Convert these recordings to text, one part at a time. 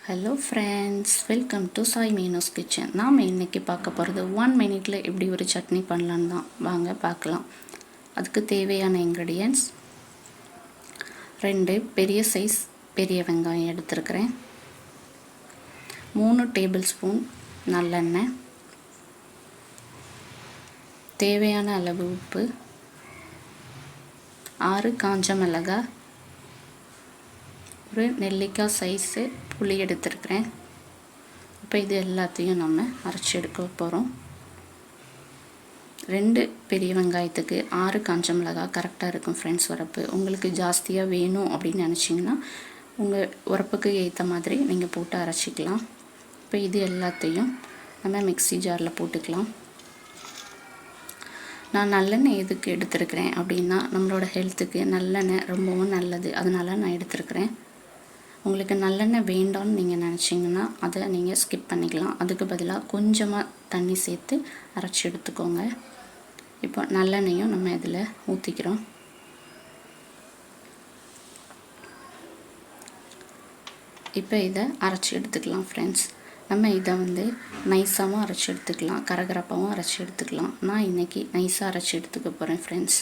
Hello friends, welcome to Sai Meenu's kitchen. நாம் இன்றைக்கி பார்க்க போகிறது 1 மினிட்ல எப்படி ஒரு சட்னி பண்ணலான்னு தான். வாங்க பார்க்கலாம். அதுக்கு தேவையான இன்க்ரீடியன்ட்ஸ் 2 பெரிய சைஸ் பெரிய வெங்காயம் எடுத்துருக்கிறேன், 3 டேபிள் ஸ்பூன் நல்லெண்ணெய், தேவையான அளவு உப்பு, 6 காஞ்ச மிளகாய், ஒரு நெல்லிக்காய் சைஸு புளி எடுத்துருக்கிறேன். இப்போ இது எல்லாத்தையும் நம்ம அரைச்சி எடுக்க போகிறோம். 2 பெரிய வெங்காயத்துக்கு 6 காஞ்ச மிளகாய் கரெக்டாக இருக்கும் ஃப்ரெண்ட்ஸ். உரப்பு உங்களுக்கு ஜாஸ்தியாக வேணும் அப்படின்னு நினச்சிங்கன்னா உங்கள் உரப்புக்கு ஏற்ற மாதிரி நீங்கள் போட்டு அரைச்சிக்கலாம். இப்போ இது எல்லாத்தையும் நம்ம மிக்ஸி ஜாரில் போட்டுக்கலாம். நான் நல்லெண்ணெய் எதுக்கு எடுத்துருக்கிறேன் அப்படின்னா, நம்மளோட ஹெல்த்துக்கு நல்லெண்ணெய் ரொம்பவும் நல்லது, அதனால் நான் எடுத்துருக்கிறேன். உங்களுக்கு நல்லெண்ணெய் வேண்டாம்னு நீங்கள் நினச்சிங்கன்னா அதை நீங்கள் ஸ்கிப் பண்ணிக்கலாம். அதுக்கு பதிலாக கொஞ்சமாக தண்ணி சேர்த்து அரைச்சி எடுத்துக்கோங்க. இப்போ நல்லெண்ணெயும் நம்ம இதில் ஊற்றிக்கிறோம். இப்போ இதை அரைச்சி எடுத்துக்கலாம் ஃப்ரெண்ட்ஸ். நம்ம இதை நைஸாகவும் அரைச்சி எடுத்துக்கலாம், கரகரப்பாகவும் அரைச்சி எடுத்துக்கலாம். நான் இன்றைக்கி நைஸாக அரைச்சி எடுத்துக்க போகிறேன் ஃப்ரெண்ட்ஸ்.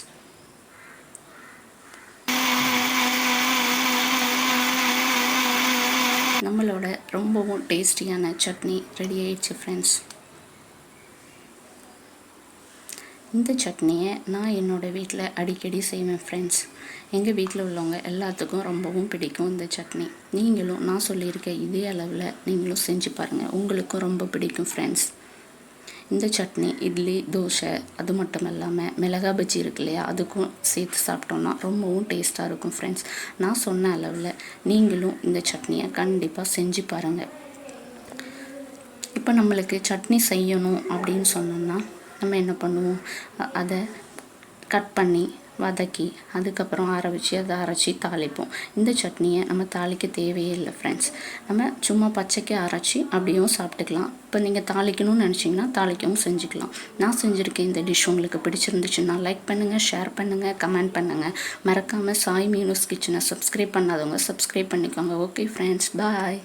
நம்மளோட ரொம்பவும் டேஸ்டியான சட்னி ரெடி ஆயிடுச்சு ஃப்ரெண்ட்ஸ். இந்த சட்னியை நான் என்னோடய வீட்டில் அடிக்கடி செய்வேன் ஃப்ரெண்ட்ஸ். எங்கள் வீட்டில் உள்ளவங்க எல்லாத்துக்கும் ரொம்பவும் பிடிக்கும் இந்த சட்னி. நீங்களும் நான் சொல்லியிருக்க இதே அளவில் நீங்களும் செஞ்சு பாருங்கள், உங்களுக்கும் ரொம்ப பிடிக்கும் ஃப்ரெண்ட்ஸ். இந்த சட்னி இட்லி, தோசை, அது மட்டும் இல்லாமல் மிளகா பஜ்ஜி இருக்கு இல்லையா, அதுக்கும் சேர்த்து சாப்பிட்டோன்னா ரொம்பவும் டேஸ்ட்டாக இருக்கும் ஃப்ரெண்ட்ஸ். நான் சொன்ன அளவில் நீங்களும் இந்த சட்னியை கண்டிப்பாக செஞ்சு பாருங்கள். இப்போ நம்மளுக்கு சட்னி செய்யணும் அப்படின்னு சொன்னோம்னா நம்ம என்ன பண்ணுவோம், அதை கட் பண்ணி வதக்கி அதுக்கப்புறம் வச்சு அதை அரைச்சி தாளிப்போம். இந்த சட்னியை நம்ம தாளிக்க தேவையே இல்லை ஃப்ரெண்ட்ஸ். நம்ம சும்மா பச்சைக்கு அரைச்சி அப்படியும் சாப்பிட்டுக்கலாம். இப்போ நீங்கள் தாளிக்கணும்னு நினச்சிங்கன்னா தாளிக்கவும் செஞ்சுக்கலாம். நான் செஞ்சுருக்கேன் இந்த டிஷ் உங்களுக்கு பிடிச்சிருந்துச்சுன்னா லைக் பண்ணுங்கள், ஷேர் பண்ணுங்கள், கமெண்ட் பண்ணுங்கள். மறக்காமல் சாய் மீனூஸ் கிச்சனை சப்ஸ்கிரைப் பண்ணாதவங்க சப்ஸ்கிரைப் பண்ணிக்கோங்க. ஓகே ஃப்ரெண்ட்ஸ், பாய்.